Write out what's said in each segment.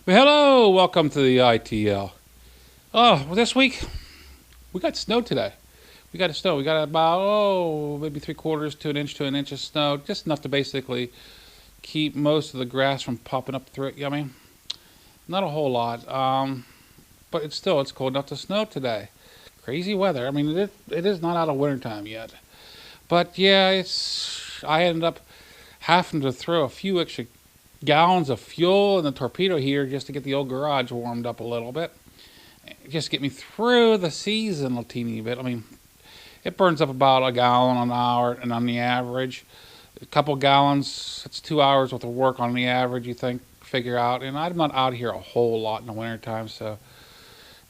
Well, hello, welcome to the ITL. Oh, well, this week we got snow today. We got snow. We got about maybe 3/4 to an inch of snow, just enough to basically keep most of the grass from popping up through it. I mean, not a whole lot, but it's cold enough to snow today. Crazy weather. I mean, it is not out of wintertime yet, but yeah, it's. I ended up having to throw a few extra gallons of fuel in the torpedo heater just to get the old garage warmed up a little bit. Just get me through the season a teeny bit. I mean, it burns up about a gallon an hour, and on the average, a couple gallons, it's 2 hours worth of work on the average, you figure out. And I'm not out here a whole lot in the wintertime, so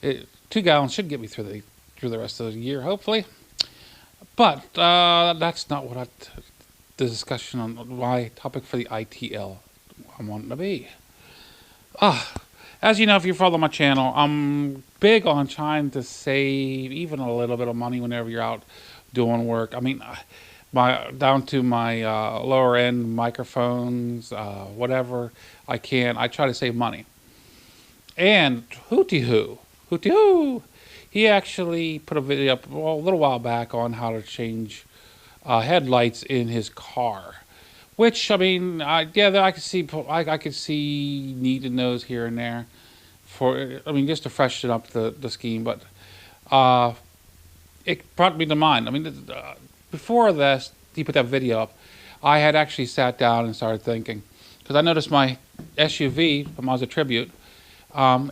2 gallons should get me through the rest of the year, hopefully. But that's not what the discussion on my topic for the ITL I'm wanting to be. As you know, if you follow my channel, I'm big on trying to save even a little bit of money whenever you're out doing work. I mean, down to my lower end microphones, whatever I can, I try to save money. And Hooty Hoo, he actually put a video up a little while back on how to change headlights in his car. Which, I mean, I could see, I could see needing those here and there just to freshen up the scheme. But it brought me to mind. I mean, before this, he put that video up, I had actually sat down and started thinking. Because I noticed my SUV, the Mazda Tribute, the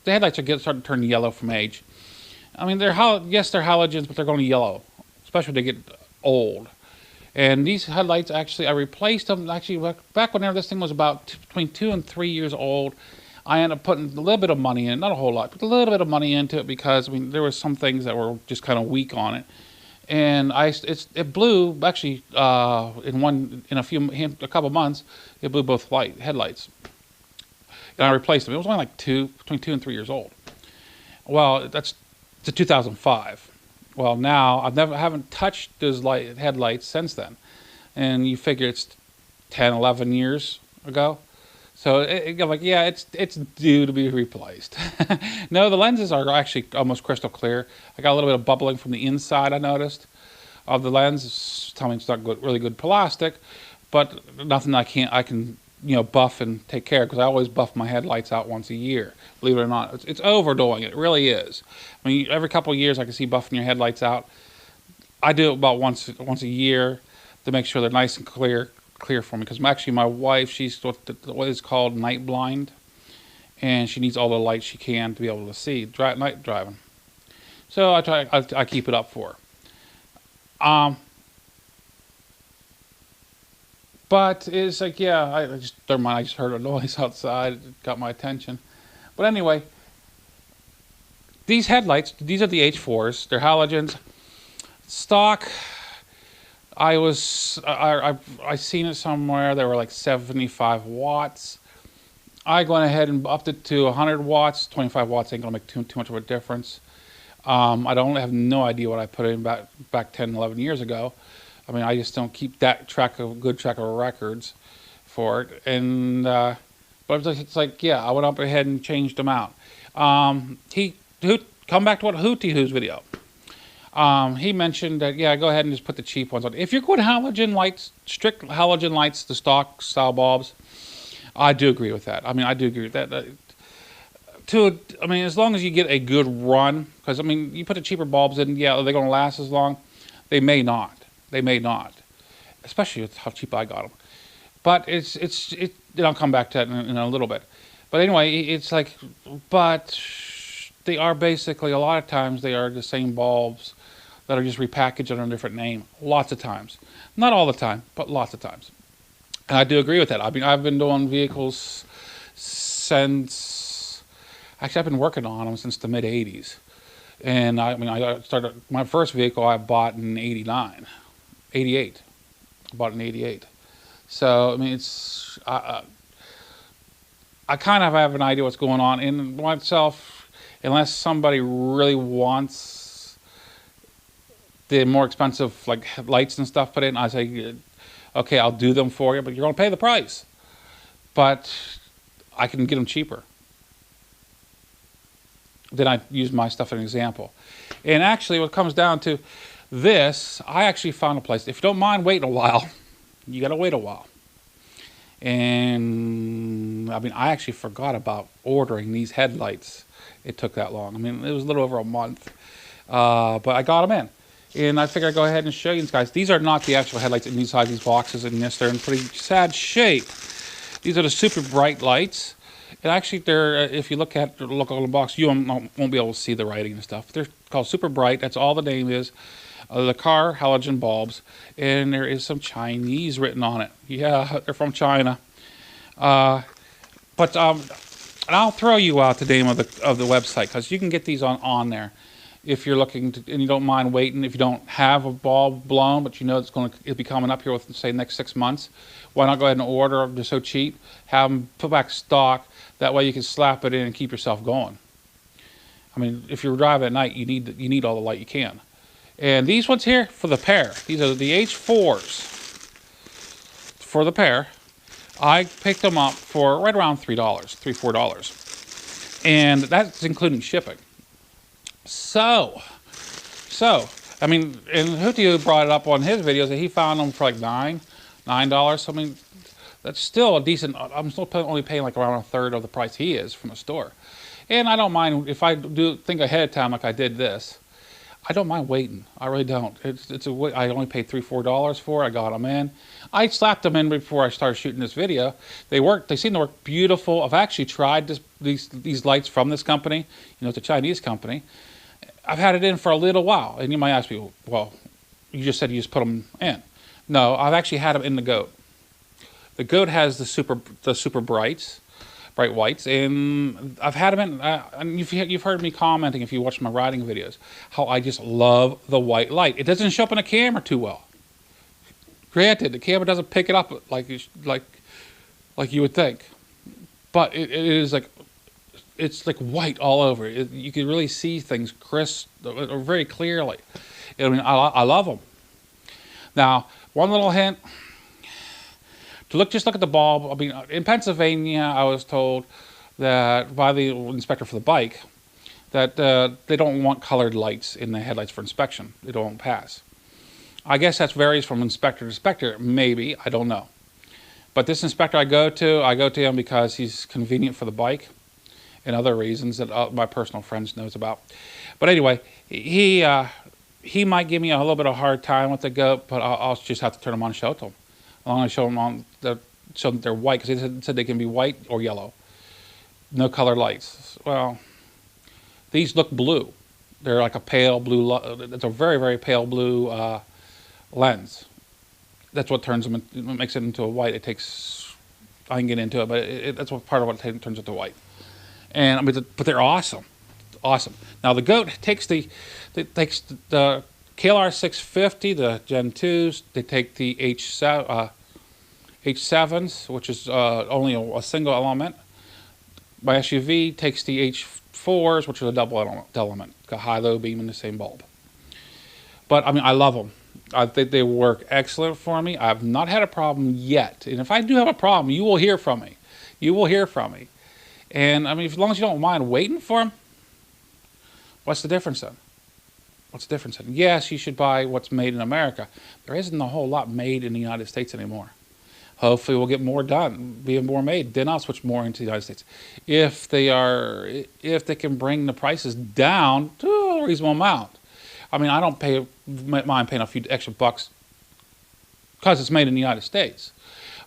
headlights are starting to turn yellow from age. I mean, they're halogens, but they're going yellow, especially when they get old. And these headlights, actually, I replaced them. Actually, back whenever this thing was about between 2 and 3 years old, I ended up putting a little bit of money in, not a whole lot, but a little bit of money into it because, I mean, there were some things that were just kind of weak on it. And it blew, actually, in a couple months, it blew both headlights. And I replaced them. It was only like between 2 and 3 years old. Well, that's to 2005. Well, now I haven't touched those headlights since then, and you figure it's 10, 11 years ago. So it's due to be replaced. No, the lenses are actually almost crystal clear. I got a little bit of bubbling from the inside. I noticed of the lens. Tell me it's not really good plastic, but nothing I can buff and take care of, because I always buff my headlights out once a year. Believe it or not, it's overdoing it. It really is. I mean, every couple of years I can see buffing your headlights out. I do it about once a year to make sure they're nice and clear for me. Because actually, my wife, she's what is called night blind, and she needs all the light she can to be able to see night driving. So I keep it up for her. But it's like, never mind, I just heard a noise outside. It got my attention. But anyway, these headlights, these are the H4s. They're halogens. Stock, I seen it somewhere. They were like 75 watts. I went ahead and upped it to 100 watts. 25 watts ain't going to make too much of a difference. I have no idea what I put in back 10, 11 years ago. I mean, I just don't keep that good track of records for it. And but it's like, I went up ahead and changed them out. Come back to what Hooty Hoo's video. He mentioned that, go ahead and just put the cheap ones on. If you're going strict halogen lights, the stock style bulbs, I do agree with that. I mean, I do agree with that. As long as you get a good run, because, I mean, you put the cheaper bulbs in, are they going to last as long? They may not. They may not, especially with how cheap I got them. But I'll come back to that in a little bit. But anyway, it's like, but they are basically, a lot of times, they are the same bulbs that are just repackaged under a different name. Lots of times. Not all the time, but lots of times. And I do agree with that. I mean, I've been doing vehicles since, actually, I've been working on them since the mid-'80s. And I started, my first vehicle I bought in 88. I bought it in 88. So, I mean, it's, I kind of have an idea what's going on in myself, unless somebody really wants the more expensive, like, lights and stuff put in. I say, okay, I'll do them for you, but you're going to pay the price. But I can get them cheaper. Then I use my stuff as an example. And actually what it comes down to this, I actually found a place. If you don't mind waiting a while, you got to wait a while. And I mean, I actually forgot about ordering these headlights. It took that long. I mean, it was a little over a month. But I got them in. And I figured I'd go ahead and show you guys. These are not the actual headlights inside these boxes. And yes, they're in pretty sad shape. These are the super bright lights. And actually, they're, if you look on the box, you won't be able to see the writing and stuff. They're called super bright. That's all the name is. The car halogen bulbs. And there is some Chinese written on it. Yeah, they're from China. And I'll throw you out the name of the website, because you can get these on there. If you're looking to, and you don't mind waiting, if you don't have a bulb blown, but you know it'll be coming up here within, say, next 6 months, why not go ahead and order them? They're so cheap. Have them put back stock. That way you can slap it in and keep yourself going. I mean, if you're driving at night, you need all the light you can. And these ones here for the pair. These are the H4s for the pair. I picked them up for right around $3, $4, and that's including shipping. So, I mean, and Hootie brought it up on his videos that he found them for like $9. So, I mean, that's still a decent. I'm still only paying like around a third of the price he is from the store, and I don't mind if I do think ahead of time like I did this. I don't mind waiting. I really don't. I only paid $3, $4 for it. I got them in. I slapped them in before I started shooting this video. They work. They seem to work beautiful. I've actually tried these lights from this company. You know, it's a Chinese company. I've had it in for a little while, and you might ask me, well, you just said you just put them in. No, I've actually had them in the Goat. The Goat has the super bright whites, and I've had them in. And you've heard me commenting if you watch my riding videos how I just love the white light. It doesn't show up in the camera too well. Granted, the camera doesn't pick it up like you would think, but it is like. It's like white all over. You can really see things crisp, very clearly. I mean, I love them. Now, one little hint. Just look at the bulb. I mean, in Pennsylvania, I was told that by the inspector for the bike that they don't want colored lights in the headlights for inspection. It won't pass. I guess that varies from inspector to inspector. Maybe, I don't know. But this inspector I go to him because he's convenient for the bike, and other reasons that my personal friends knows about. But anyway, he might give me a little bit of a hard time with the Goat, but I'll just have to turn them on and show it to him. I'm going to show them show that they're white, because they said they can be white or yellow. No colored lights. Well, these look blue. They're like a pale blue. It's a very, very pale blue lens. That's what turns them. Makes it into a white. It takes. I can get into it, but that's what part of what turns it to white. And I mean, but they're awesome, awesome. Now the Goat takes the KLR 650, the Gen 2s. They take the H7s, which is only a single element. My SUV takes the H4s, which are a double element, got high, low beam in the same bulb. But I mean, I love them. I think they work excellent for me. I've not had a problem yet, and if I do have a problem, you will hear from me. You will hear from me. And I mean, as long as you don't mind waiting for them, what's the difference then? What's the difference then? Yes, you should buy what's made in America. There isn't a whole lot made in the United States anymore. Hopefully we'll get more done, being more made. Then I'll switch more into the United States. If they can bring the prices down to a reasonable amount. I mean, I don't mind paying a few extra bucks because it's made in the United States.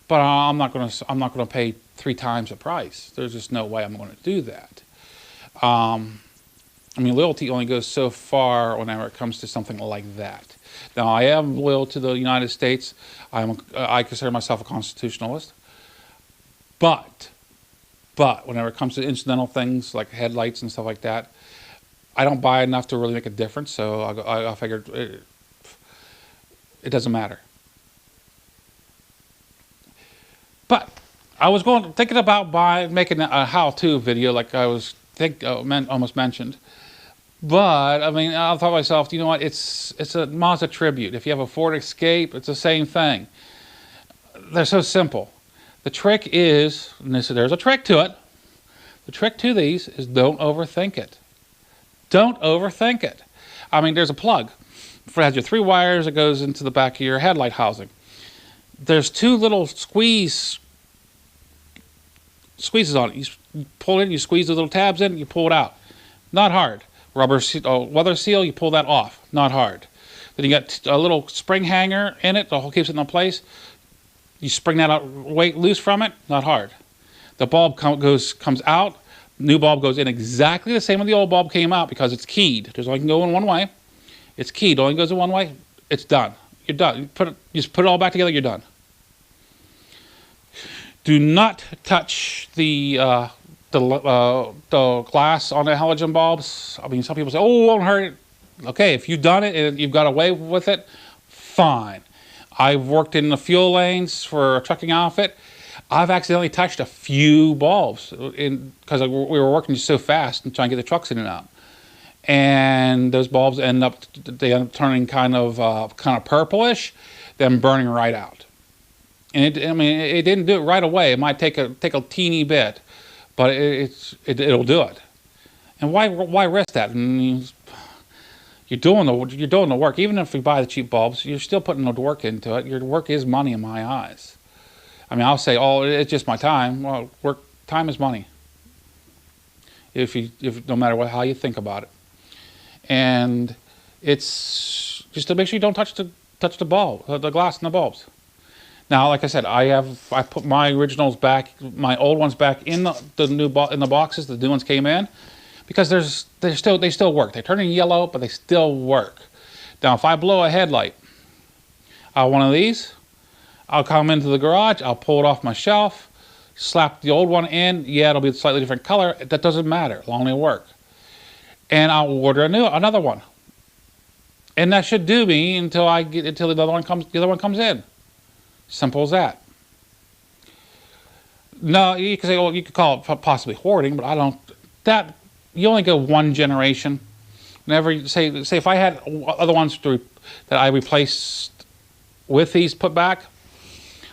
But I'm not going to pay 3 times the price. There's just no way I'm going to do that. I mean, loyalty only goes so far whenever it comes to something like that. Now, I am loyal to the United States. I consider myself a constitutionalist. But whenever it comes to incidental things like headlights and stuff like that, I don't buy enough to really make a difference. So I figured it doesn't matter. But I was thinking about making a how-to video, like I was almost mentioned. But I mean, I thought to myself, you know what? It's a Mazda Tribute. If you have a Ford Escape, it's the same thing. They're so simple. The trick is, and there's a trick to it. The trick to these is don't overthink it. Don't overthink it. I mean, there's a plug. It has your 3 wires that goes into the back of your headlight housing. There's 2 little squeezes on it. You pull it, you squeeze the little tabs in, you pull it out. Not hard. Weather seal, you pull that off. Not hard. Then you got a little spring hanger in it, the whole keeps it in place. You spring that out, weight loose from it. Not hard. The bulb comes out. New bulb goes in exactly the same way the old bulb came out because it's keyed. There's only can go in one way. It's keyed. Only goes in one way. It's done. You're done. You just put it all back together. You're done. Do not touch the glass on the halogen bulbs. I mean, some people say, "Oh, it won't hurt." Okay, if you've done it and you've got away with it, fine. I've worked in the fuel lanes for a trucking outfit. I've accidentally touched a few bulbs because we were working so fast and trying to get the trucks in and out. And those bulbs end up turning kind of purplish, then burning right out. And it didn't do it right away. It might take a teeny bit, but it'll do it. And why risk that? You're doing the work. Even if you buy the cheap bulbs, you're still putting the work into it. Your work is money in my eyes. I mean, I'll say, "Oh, it's just my time." Well, time is money. If no matter how you think about it, and it's just to make sure you don't touch the bulb, the glass in the bulbs. Now, like I said, I put my originals back, my old ones back in the boxes. The new ones came in because they still work. They're turning yellow, but they still work. Now, if I blow a headlight out one of these, I'll come into the garage, I'll pull it off my shelf, slap the old one in. Yeah, it'll be a slightly different color. That doesn't matter, as long as they work. And I'll order another one. And that should do me until the other one comes in. Simple as that. No, you could say, well, you could call it possibly hoarding, but I don't. That you only go one generation. Whenever you say if I had other ones that I replaced with these put back,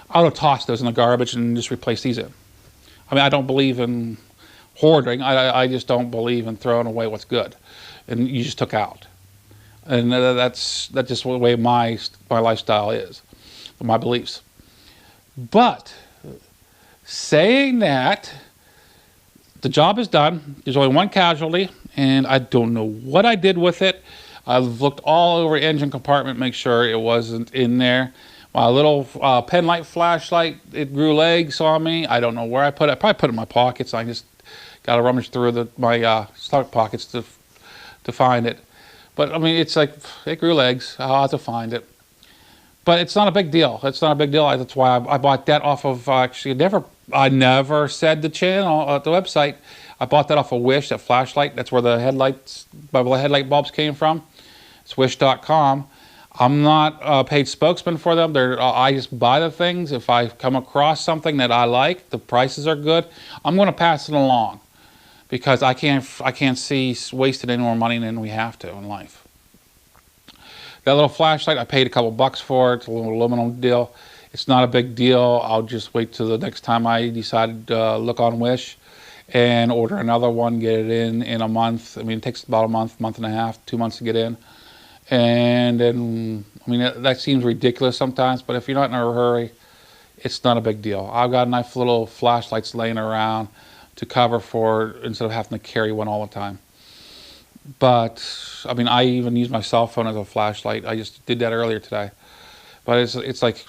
I would have tossed those in the garbage and just replaced these in. I mean, I don't believe in hoarding. I just don't believe in throwing away what's good, and you just took out. And that's just the way my lifestyle is, my beliefs. But saying that, the job is done. There's only one casualty, and I don't know what I did with it. I've looked all over the engine compartment, make sure it wasn't in there. My little pen light flashlight, it grew legs on me. I don't know where I put it. I probably put it in my pockets. I just got to rummage through my stock pockets to find it. But I mean, it's like it grew legs. I'll have to find it. But it's not a big deal. It's not a big deal. That's why I bought that off of I never said the channel at the website. I bought that off of Wish, that flashlight. That's where the headlight bulbs came from. It's wish.com. I'm not a paid spokesman for them. I just buy the things. If I come across something that I like, the prices are good, I'm going to pass it along because I can't see wasting any more money than we have to in life. That little flashlight, I paid a couple bucks for it. It's a little aluminum deal. It's not a big deal. I'll just wait till the next time I decide to look on Wish and order another one, get it in a month. I mean, it takes about a month and a half, 2 months to get in. And then, I mean, that seems ridiculous sometimes, but if you're not in a hurry, it's not a big deal. I've got nice little flashlights laying around to cover for instead of having to carry one all the time. But, I mean, I even use my cell phone as a flashlight. I just did that earlier today. But it's like,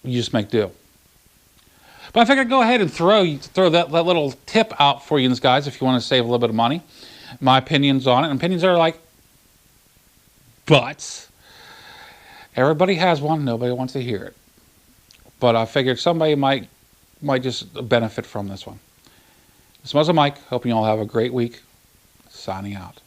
you just make do. But I figured I'd go ahead and throw that little tip out for you guys if you want to save a little bit of money. My opinions on it. And opinions are like, but everybody has one. Nobody wants to hear it. But I figured somebody might just benefit from this one. This is MuzzleMike. Hoping you all have a great week. Signing out.